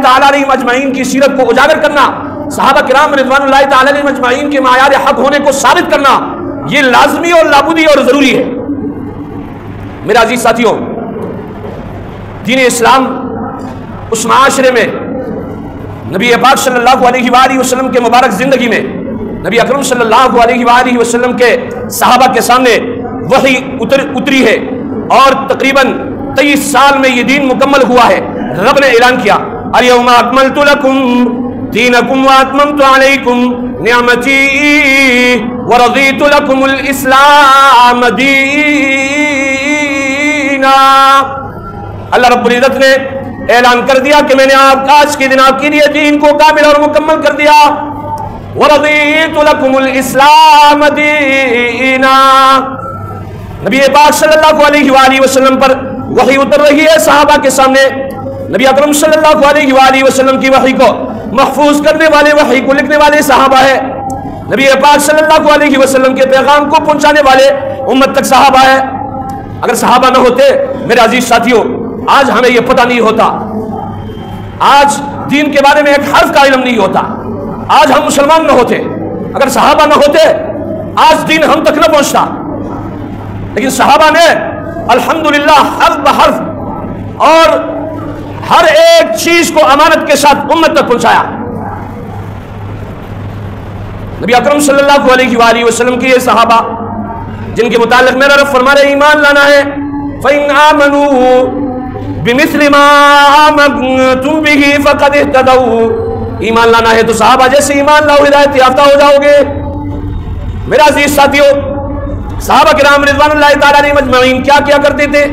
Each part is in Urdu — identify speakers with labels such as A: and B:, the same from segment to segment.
A: تعالی علیہم اجمعین کی سیرت کو اجاگر کرنا، صحابہ کرام رضوان اللہ تعالی علیہم اجمعین کے معیار حق ہونے کو ثابت کرنا، یہ لازمی اور لابودی اور ضروری ہے۔ میرے عزیز ساتھیوں، دین اسلام اس معاشرے میں نبی پاک صلی اللہ علیہ وآلہ وسلم کے مبارک زندگی میں نبی اکرم صلی اللہ علیہ وآلہ وسلم کے صحابہ کے سامنے وحی اتری ہے، اور تقریباً 23 سال میں یہ دین مکمل ہوا ہے۔ رب نے اعلان کیا الیوم اکملت لکم دینکم واتممت علیکم نعمتی ورضیت لکم الاسلام دینا۔ اللہ رب العزت نے اعلان کر دیا کہ میں نے آج کے دن آپ کے لیے دین کو کامل اور مکمل کر دیا۔ وَرَضِيتُ لَكُمُ الْإِسْلَامَ دِينًا۔ نبی پاک صلی اللہ علیہ وآلہ وسلم پر وحی اتر رہی ہے، صحابہ کے سامنے نبی اکرم صلی اللہ علیہ وآلہ وسلم کی وحی کو محفوظ کرنے والے، وحی کو لکھنے والے صحابہ ہے۔ نبی پاک صلی اللہ علیہ وسلم کے پیغام کو پہنچانے والے امت تک صحابہ ہے۔ اگر صحابہ نہ ہوتے میرے عزیز ساتھیوں، آج ہمیں یہ پتہ نہیں ہوتا، آج دین کے بارے میں ایک حرف کا علم نہیں ہوتا، آج ہم مسلمان نہ ہوتے، اگر صحابہ نہ ہوتے آج دین ہم تک نہ پہنچتا۔ لیکن صحابہ نے الحمدللہ حرف بحرف اور ہر ایک چیز کو امانت کے ساتھ امت تک پہنچایا۔ نبی اکرم صلی اللہ علیہ وآلہ وسلم کی یہ صحابہ جن کے متعلق میرا رب فرما رہے ایمان لانا ہے، فَإِنْ آمَنُوا بِمِثْلِ مَا آمَنْتُمْ بِهِ فَقَدْ اهْتَدَوْا۔ ایمان لانا ہے تو صحابہ جیسے ایمان لاؤ ہدایت یافتہ ہو جاؤ گے۔ میرا عزیز ساتھیوں، صحابہ کرام رضوان اللہ تعالیٰ علیہم اجمعین کیا کرتے تھے؟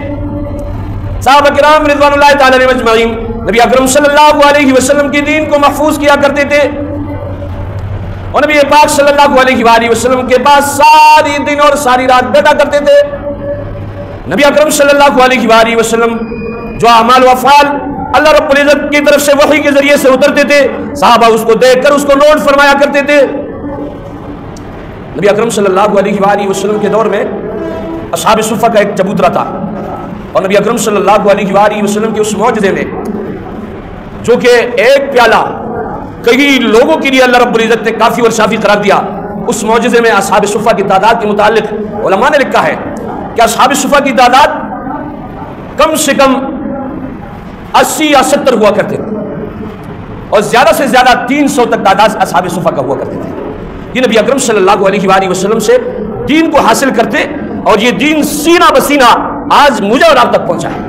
A: صحابہ کرام رضوان اللہ تعالیٰ علیہم اجمعین نبی اکرم صلی اللہ علیہ وسلم کے دین کو محفوظ کیا کرتے تھے، اور نبی پاک صلی اللہ علیہ وآلہ وسلم کے پاس ساری دن اور ساری رات بیٹھا کرتے تھے۔ نبی اکرم صلی اللہ علیہ وآلہ وسلم جو اعمال و افعال اللہ رب العزت کی طرف سے وحی کے ذریعے سے اترتے تھے، صحابہ اس کو دیکھ کر اس کو نوٹ فرمایا کرتے تھے۔ نبی اکرم صلی اللہ علیہ وآلہ وسلم کے دور میں اصحاب صفہ کا ایک چبوترا تھا، اور نبی اکرم صلی اللہ علیہ وآلہ وسلم کے اس معجزے میں جو کہ ایک پیالہ کئی لوگوں کے لیے اللہ رب العزت نے کافی اور شافی قرار دیا، اس معجزے میں اصحاب صفہ کی تعداد کے متعلق علماء نے لکھا ہے کہ اصحاب صفہ کی تعداد کم سے کم 80 یا 70 ہوا کرتے تھے، اور زیادہ سے زیادہ 300 تک تعداد اصحاب صفہ کا ہوا کرتے تھے۔ یہ نبی اکرم صلی اللہ علیہ وآلہ وسلم سے دین کو حاصل کرتے، اور یہ دین سینہ بسینہ آج مجھے اور آپ تک پہنچا ہے۔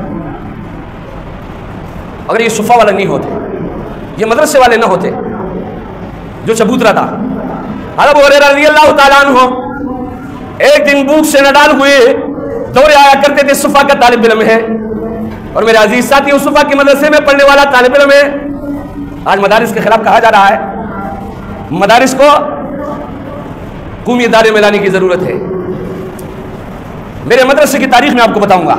A: اگر یہ صفہ والے نہیں ہوتے، یہ مدرسے والے نہ ہوتے، جو چبوترا تھا، ابو ہریرہ رضی اللہ تعالیٰ عنہ ایک دن بھوک سے نڈال ہوئے دورے آیا کرتے تھے، صفہ کا طالب علم ہے، اور میرے عزیز ساتھی اس صفہ کے مدرسے میں پڑھنے والا طالب علم ہے۔ آج مدارس کے خلاف کہا جا رہا ہے، مدارس کو قومی ادارے میں لانے کی ضرورت ہے۔ میرے مدرسے کی تاریخ میں آپ کو بتاؤں گا،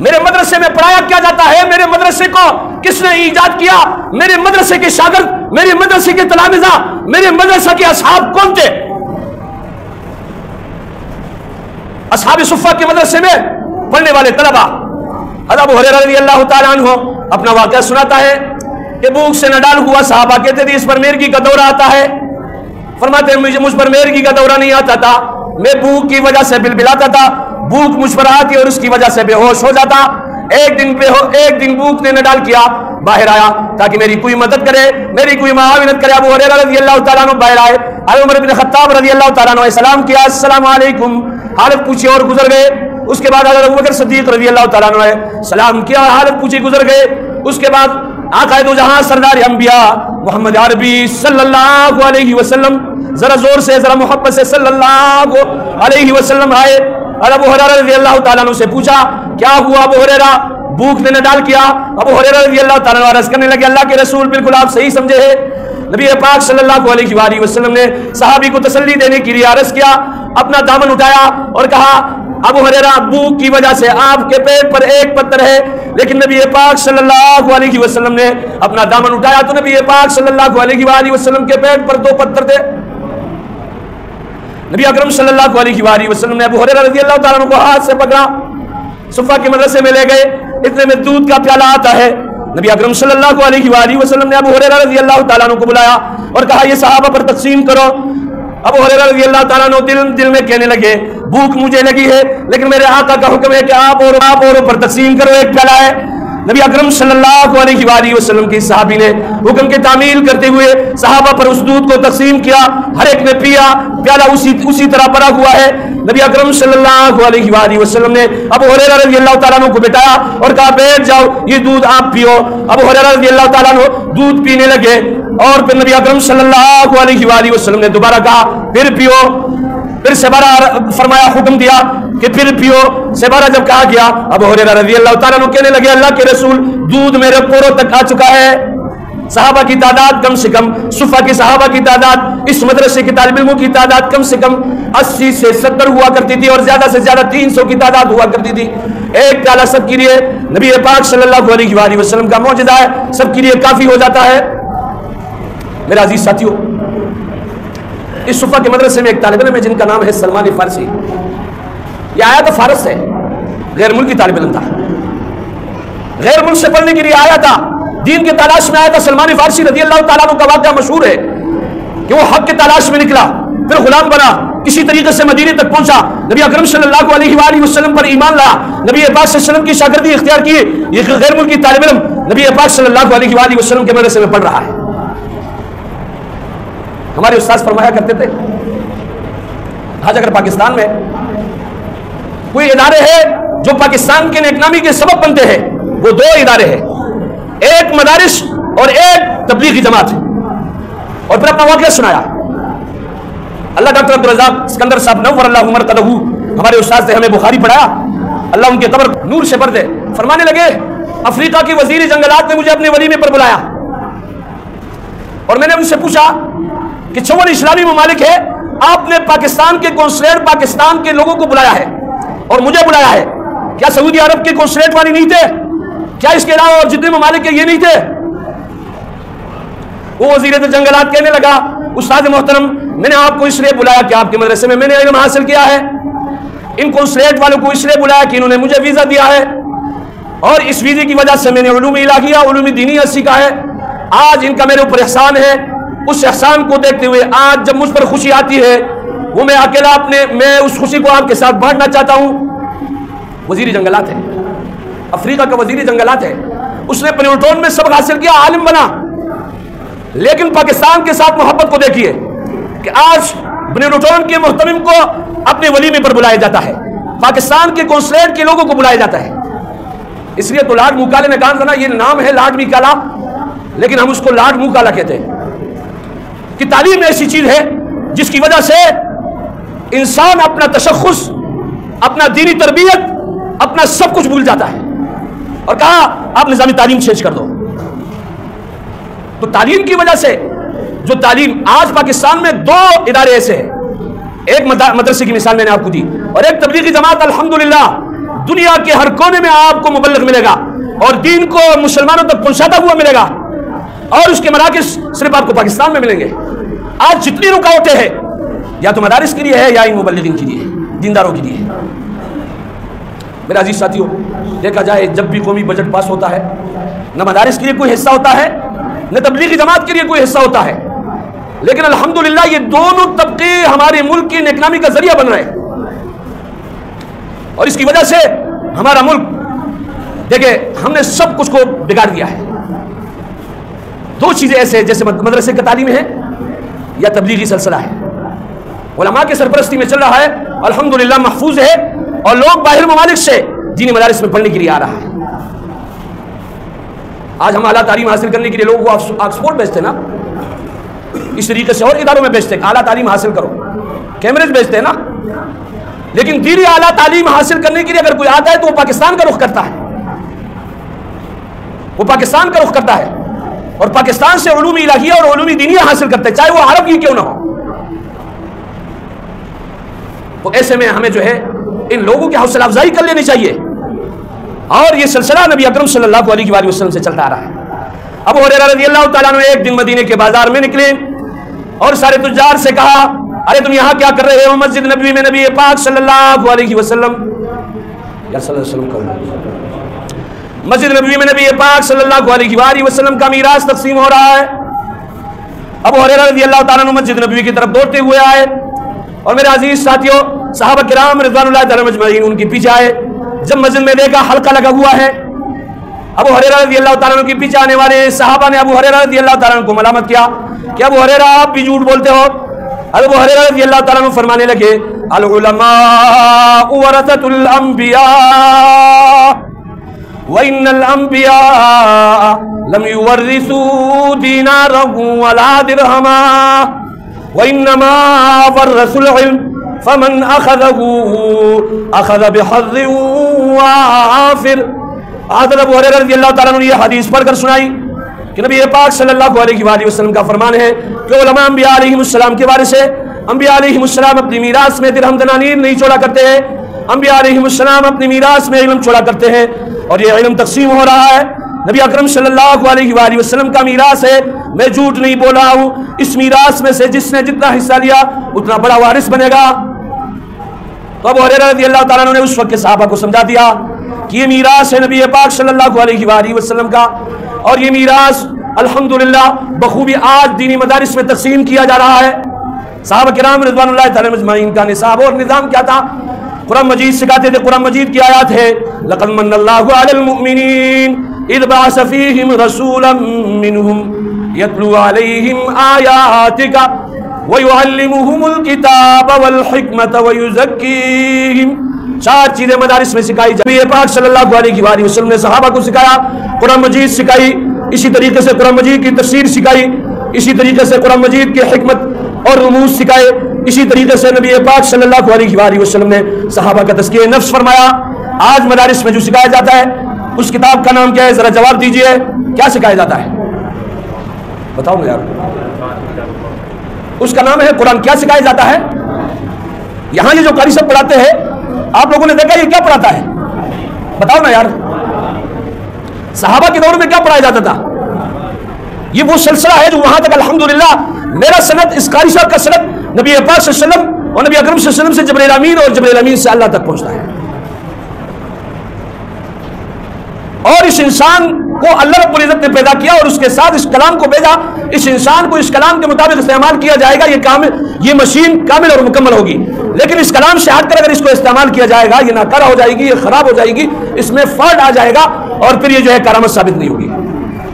A: میرے مدرسے میں پڑھایا کیا جاتا ہے، میرے مدرسے کو کس نے ایجاد کیا، میرے مدرسے کے شاگرد، میرے مدرسے کے تلامذہ، میرے مدرسہ کے اصحاب کون تھے؟ اصحاب صفہ کے مدرسے میں پڑھنے والے طلبہ۔ ابو ہریرہ رضی اللہ تعالیٰ عنہ اپنا واقعہ سناتا ہے کہ بھوک سے نڈال ہوا، صحابہ کہتے تھے اس پر میرگی کا دورہ آتا ہے، فرماتے ہیں مجھ پر میرگی کا دورہ نہیں آتا تھا، میں بھوک کی وجہ سے بلبلاتا تھا، بھوک مجھ پر آتی اور اس کی وجہ سے بے ہوش ہو جاتا۔ ایک دن بھوک نے نڈال کیا، باہر آیا تاکہ میری کوئی مدد کرے، میری کوئی معاونت کرے۔ ابو ہریرہ رضی اللہ تعالیٰ عنہ باہر آئے، عمر بن خطاب رضی اللہ تعالیٰ عنہ سلام کیا، السلام علیکم، حالت پوچھی اور گزر گئے۔ اس کے بعد حضرت ابوبکر صدیق رضی اللہ تعالیٰ عنہ سلام کیا، حالت پوچھی گزر گئے۔ اس کے بعد آقا دو جہاں سردار انبیاء محمد عربی صلی اللہ علیہ وسلم، ذرا زور سے ذرا محبت سے صلی اللہ علیہ وسلم آئے، اور ابو ہریرہ رضی اللہ تعالیٰ عنہ سے پوچھا کیا ہوا ابو ہریرہ، بھوک نے نڈال کیا؟ ابو ہریرہ رضی اللہ تعالیٰ عنہ عرض کرنے لگے اللہ کے رسول بالکل آپ صحیح سمجھے ہیں۔ نبی پاک صلی اللہ علیہ وآلہ وسلم نے صحابی کو تسلی دینے کے لیے عرض کیا، اپنا دامن اٹھایا اور کہا ابو ہریرہ بھوک کی وجہ سے آپ کے پیٹ پر ایک پتھر ہے، لیکن نبی پاک صلی اللہ علیہ وسلم نے اپنا دامن اٹھایا تو نبی پاک صلی اللہ علیہ وآلہ وسلم کے پیٹ پر 2 پتھر تھے۔ نبی اکرم صلی اللہ علیہ وآلہ وسلم نے ابو ہریرہ رضی اللہ تعالیٰ عنہ کو ہاتھ سے پکڑا، صفہ کے مدرسے میں لے گئے، اتنے میں دودھ کا پیالہ آتا ہے، نبی اکرم صلی اللہ علیہ وآلہ وسلم نے ابو ہریرہ رضی اللہ تعالیٰ عنہ کو بلایا اور کہا یہ صحابہ پر تقسیم کرو. ابو ہریرہ رضی اللہ تعالیٰ عنہ دل میں کہنے لگے بھوک مجھے لگی ہے لیکن میرے آقا کا حکم ہے کہ آپ اور پر تقسیم کرو, ایک پیالہ ہے. نبی اکرم صلی اللہ علیہ وآلہ وسلم کی صحابی نے حکم کی تعمیل کرتے ہوئے صحابہ پر اس دودھ کو تقسیم کیا, ہر ایک نے پیا, پیالہ اسی طرح بھرا ہوا ہے. نبی اکرم صلی اللہ علیہ وآلہ وسلم نے ابو ہریرہ رضی اللہ تعالیٰ عنہ کو بٹھایا اور کہا بیٹھ جاؤ, یہ دودھ آپ پیو. ابو ہریرہ رضی اللہ تعالیٰ عنہ دودھ پینے لگے اور پھر نبی اکرم صلی اللہ علیہ وآلہ وسلم نے دوبارہ کہا پھر پیو. پھر سبارہ فرمایا, حکم دیا کہ پھر پیو. سبارہ جب کہا گیا ابو ہریرہ رضی اللہ تعالیٰ عنہ کہنے لگے اللہ کے رسول دودھ میرے پوروں تک آ چکا ہے. صحابہ کی تعداد کم سے کم, صفہ کی صحابہ کی تعداد, اس مدرسے کے طالب علموں کی تعداد کم سے کم 80 سے 70 ہوا کرتی تھی اور زیادہ سے زیادہ 300 کی تعداد ہوا کرتی تھی. ایک پیالہ سب کے لیے نبی پاک صلی اللہ علیہ وآلہ وسلم کا معجزہ ہے, سب کے لیے کافی ہو جاتا ہے. میرے عزیز ساتھیوں, اس صفہ کے مدرسے میں ایک طالب علم ہے جن کا نام ہے سلمان فارسی. یہ آیا تو فارس سے, غیر ملکی طالب علم تھا, غیر ملک سے پڑھنے کے لیے آیا تھا, دین کی تلاش میں آیا تھا. سلمان فارسی رضی اللہ تعالیٰ عنہ کا واقعہ مشہور ہے کہ وہ حق کی تلاش میں نکلا, پھر غلام بنا, کسی طریقے سے مدینے تک پہنچا, نبی اکرم صلی اللہ علیہ وآلہ وسلم پر ایمان لایا, نبی پاک صلی اللہ علیہ وسلم کی شاگردی اختیار کی. یہ غیر ملکی طالب علم نبی پاک صلی اللہ علیہ وآلہ وسلم کے مدرسے میں پڑھ رہا ہے. ہمارے استاد فرمایا کرتے تھے آج اگر پاکستان میں کوئی ادارے ہیں جو پاکستان کے نیکنامی کے سبب بنتے ہیں, وہ دو ادارے ہیں, ایک مدارس اور ایک تبلیغی جماعت. اور پھر اپنا واقعہ سنایا. اللہ ڈاکٹر عبدالرزاق اسکندر صاحب نور اللہ مرقدہ ہمارے استاد سے ہمیں بخاری پڑھایا, اللہ ان کے قبر نور سے بھر دے. فرمانے لگے افریقہ کی وزیر جنگلات نے مجھے اپنے ولیمے پر بلایا اور میں نے ان سے پوچھا کہ 54 اسلامی ممالک ہے, آپ نے پاکستان کے قونصلیٹ پاکستان کے لوگوں کو بلایا ہے اور مجھے بلایا ہے, کیا سعودی عرب کے قونصلیٹ والی نہیں تھے؟ کیا اس کے علاوہ اور جتنے ممالک کے یہ نہیں تھے؟ وہ وزیر جنگلات کہنے لگا استاد محترم میں نے آپ کو اس لیے بلایا کہ آپ کے مدرسے میں نے علم حاصل کیا ہے, ان قونصلیٹ والوں کو اس لیے بلایا کہ انہوں نے مجھے ویزا دیا ہے اور اس ویزے کی وجہ سے میں نے علوم الہیہ علوم دینیہ سیکھا ہے. آج ان کا میرے اوپر احسان ہے, اس احسان کو دیکھتے ہوئے آج جب مجھ پر خوشی آتی ہے وہ میں اکیلا میں اس خوشی کو آپ کے ساتھ بانٹنا چاہتا ہوں. وزیر جنگلات ہے, افریقہ کا وزیر جنگلات ہے, اس نے پنیوٹون میں سبق حاصل کیا, عالم بنا, لیکن پاکستان کے ساتھ محبت کو دیکھیے کہ آج پنیوٹون کے محتمم کو اپنے ولیمے پر بلایا جاتا ہے, پاکستان کے قونصلیٹ کے لوگوں کو بلایا جاتا ہے. اس لیے تو لارڈ موکالے نے کہا تھا نا, یہ نام ہے لارڈ میکالا لیکن ہم اس کو لارڈ موکالا کہتے ہیں کہ تعلیم ایسی چیز ہے جس کی وجہ سے انسان اپنا تشخص, اپنا دینی تربیت, اپنا سب کچھ بھول جاتا ہے. اور کہا آپ نظام تعلیم چینج کر دو. تو تعلیم کی وجہ سے جو تعلیم آج پاکستان میں دو ادارے ایسے ہیں, ایک مدرسے کی مثال میں نے آپ کو دی اور ایک تبلیغی جماعت. الحمدللہ دنیا کے ہر کونے میں آپ کو مبلغ ملے گا اور دین کو مسلمانوں تک پہنچاتا ہوا ملے گا, اور اس کے مراکز صرف آپ کو پاکستان میں ملیں گے. آج جتنی رکاوٹیں ہیں یا تو مدارس کے لیے ہے یا ان مبلغین کے لیے, دینداروں کے لیے. میرے عزیز ساتھیوں, دیکھا جائے جب بھی قومی بجٹ پاس ہوتا ہے نہ مدارس کے لیے کوئی حصہ ہوتا ہے نہ تبلیغی جماعت کے لیے کوئی حصہ ہوتا ہے, لیکن الحمدللہ یہ دونوں طبقے ہمارے ملک کی نیکنامی کا ذریعہ بن رہے ہیں. اور اس کی وجہ سے ہمارا ملک دیکھیں ہم نے سب کچھ کو بگاڑ دیا ہے. دو چیزیں ایسے جیسے مدرسے کا تعلیم ہے یا تبلیغی سلسلہ ہے, علماء کے سرپرستی میں چل رہا ہے, الحمدللہ محفوظ ہے, اور لوگ باہر ممالک سے دینی مدارس میں پڑھنے کے لیے آ رہا ہے. آج ہم اعلیٰ تعلیم حاصل کرنے کے لیے لوگ وہ آکسفورڈ بھیجتے نا, اس طریقے سے اور اداروں میں بھیجتے ہیں اعلیٰ تعلیم حاصل کرو, کیمبرج بھیجتے ہیں نا, لیکن دینی اعلیٰ تعلیم حاصل کرنے کے لیے اگر کوئی آتا ہے تو وہ پاکستان کا رخ کرتا ہے, وہ پاکستان کا رخ کرتا ہے اور پاکستان سے علوم الہیہ اور علوم دینیہ حاصل کرتے ہیں, چاہے وہ عرب کی کیوں نہ ہو. تو ایسے میں ہمیں جو ہے ان لوگوں کی حوصلہ افزائی کر لینی چاہیے, اور یہ سلسلہ نبی اکرم صلی اللہ علیہ وآلہ وسلم سے چلتا آ رہا ہے. ابو ہریرہ رضی اللہ تعالیٰ عنہ ایک دن مدینے کے بازار میں نکلے اور سارے تجار سے کہا ارے تم یہاں کیا کر رہے ہو؟ مسجد نبوی میں نبی پاک صلی اللہ علیہ وسلم مسجد نبوی میں نبی پاک صلی اللہ علیہ وآلہ وسلم کا میراث تقسیم ہو رہا ہے. ابو ہریرہ رضی اللہ تعالیٰ عنہ مسجد نبوی کی طرف دوڑتے ہوئے آئے اور میرے عزیز ساتھیوں صحابہ کرام رضوان اللہ تعالیٰ مجمعین ان کے پیچھے آئے. جب مسجد میں دیکھا حلقہ لگا ہوا ہے, ابو ہریرہ رضی اللہ تعالیٰ عنہ کے پیچھے آنے والے صحابہ نے ابو ہریرہ رضی اللہ تعالیٰ عنہ کو ملامت کیا کہ ابو ہریرہ آپ بھی جھوٹ بولتے ہو. ابو ہریرہ رضی اللہ تعالیٰ عنہ فرمانے لگے العلماء ورثۃ الانبیاء وان الانبیاء لم يورثوا دینارا ولا درہما وانما ورثوا العلم فمن اخذه اخذ بحظ وافر. حضرت ابو ہریرہ رضی اللہ تعالیٰ عنہ نے یہ حدیث پڑھ کر سنائی کہ نبی پاک صلی اللہ علیہ وآلہ وسلم کا فرمان ہے کہ علماء انبیاء علیہ السلام کے وارث ہیں. انبیاء علیہ السلام اپنی میراث میں درہم دنانیر نہیں چھوڑا کرتے ہیں. انبیاء علیہ السلام اپنی میراث میں علم چھوڑا کرتے ہیں اور یہ علم تقسیم ہو رہا ہے. نبی اکرم صلی اللہ علیہ وآلہ وسلم کا میراث ہے, میں جھوٹ نہیں بولا ہوں. اس میراث میں سے جس نے جتنا حصہ لیا اتنا بڑا وارث بنے گا. تو ابو ہریرہ رضی اللہ تعالیٰ عنہ نے اس وقت کے صحابہ کو سمجھا دیا کہ یہ میراث ہے نبی پاک صلی اللہ علیہ وآلہ وسلم کا, اور یہ میراث الحمدللہ بخوبی آج دینی مدارس میں تقسیم کیا جا رہا ہے. صحابہ کرام رضوان اللہ تعالی مجمعین کا نصاب اور نظام کیا تھا؟ قرآن مجید سکھاتے تھے. قرآن مجید کی آیات ہے لقد من اللہ علی المؤمنین اذ بعث فیہم رسولا منہم یتلو علیہم آیاتک وَيُعَلِّمُهُمُ الْكِتَابَ وَالْحِكْمَةَ وَيُزَكِّيهِمْ. چار چیزیں مدارس میں سکھائی جاتی ہیں. پاک صلی اللہ علیہ وآلہ وسلم نے صحابہ کو سکھایا, قرآن مجید سکھائی, اسی طریقے سے قرآن مجید کی تفسیر سکھائی, اسی طریقے سے قرآن مجید کی حکمت اور رموز سکھائے, اسی طریقے سے نبی پاک صلی اللہ علیہ وآلہ وسلم نے صحابہ کا تزکیہ نفس فرمایا. آج مدارس میں جو سکھایا جاتا ہے اس کتاب کا نام کیا ہے؟ ذرا جواب دیجئے, کیا سکھایا جاتا ہے؟ بتاؤ نا یار. اس کا نام ہے قرآن. کیا سکھایا جاتا ہے؟ یہاں یہ جو قاری صاحب پڑھاتے ہیں آپ لوگوں نے دیکھا یہ کیا پڑھاتا ہے؟ بتاؤ نا یار. صحابہ کے دور میں کیا پڑھایا جاتا تھا؟ یہ وہ سلسلہ ہے جو وہاں تک الحمدللہ میرا سند, اس قاری صاحب کا سند نبی پاک صلی اللہ علیہ وسلم اور نبی اکرم صلی اللہ علیہ وسلم سے جبرائیل امین اور جبرائیل امین سے اللہ تک پہنچتا ہے. اور اس انسان کو اللہ رب العزت نے پیدا کیا اور اس کے ساتھ اس کلام کو بھیجا. اس انسان کو اس کلام کے مطابق استعمال کیا جائے گا, یہ مشین کامل اور مکمل ہوگی. لیکن اس کلام سے ہٹ کر اگر اس کو استعمال کیا جائے گا یہ ناکارہ ہو جائے گی, یہ خراب ہو جائے گی, اس میں فالٹ آ جائے گا اور پھر یہ جو ہے کرامت ثابت نہیں ہوگی.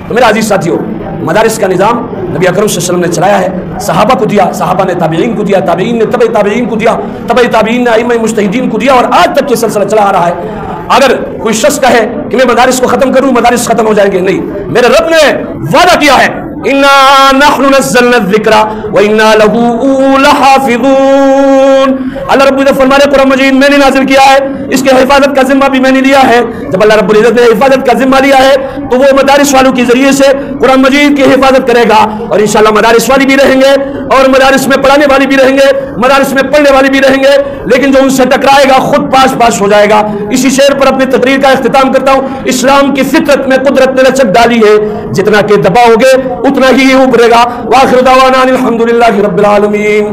A: تو میرے عزیز ساتھیوں مدارس کا نظام نبی اکرم صلی اللہ علیہ وسلم نے چلایا ہے, صحابہ کو دیا, صحابہ نے تابعین کو دیا, تابعین نے تبع تابعین کو دیا, تبع تابعین نے ائمہ مجتہدین کو دیا, اور آج تک یہ سلسلہ چلا آ رہا ہے. اگر کوئی شخص کہے کہ میں مدارس کو ختم کروں, مدارس ختم ہو جائیں گے, نہیں. میرے رب نے وعدہ کیا ہے اِنَّا نَحْنُ نَزَّلْنَا الذِّكْرَ وَإِنَّا لَهُ لَحَافِظُونَ. اللہ رب العزت فرمانے قرآن مجید میں نے نازل کیا ہے, اس کے حفاظت کا ذمہ بھی میں نے لیا ہے. جب اللہ رب العزت نے حفاظت کا ذمہ لیا ہے تو وہ مدارس والوں کے ذریعے سے قرآن مجید کی حفاظت کرے گا, اور انشاءاللہ مدارس والی بھی رہیں گے اور مدارس میں پڑھانے والی بھی رہیں گے, مدارس میں پڑھنے والی بھی رہیں گے. لیکن جو ان سے ٹکرائے گا خود پاس ہو جائے گا. اسی شعر پر اپنی تقریر کا اختتام کرتا ہوں. اسلام کی فطرت میں قدرت نے لچک ڈالی ہے, جتنا کہ دباؤ گے اتنا ہی ابھرے گا. وآخر دعوانا الحمدللہ رب العالمین.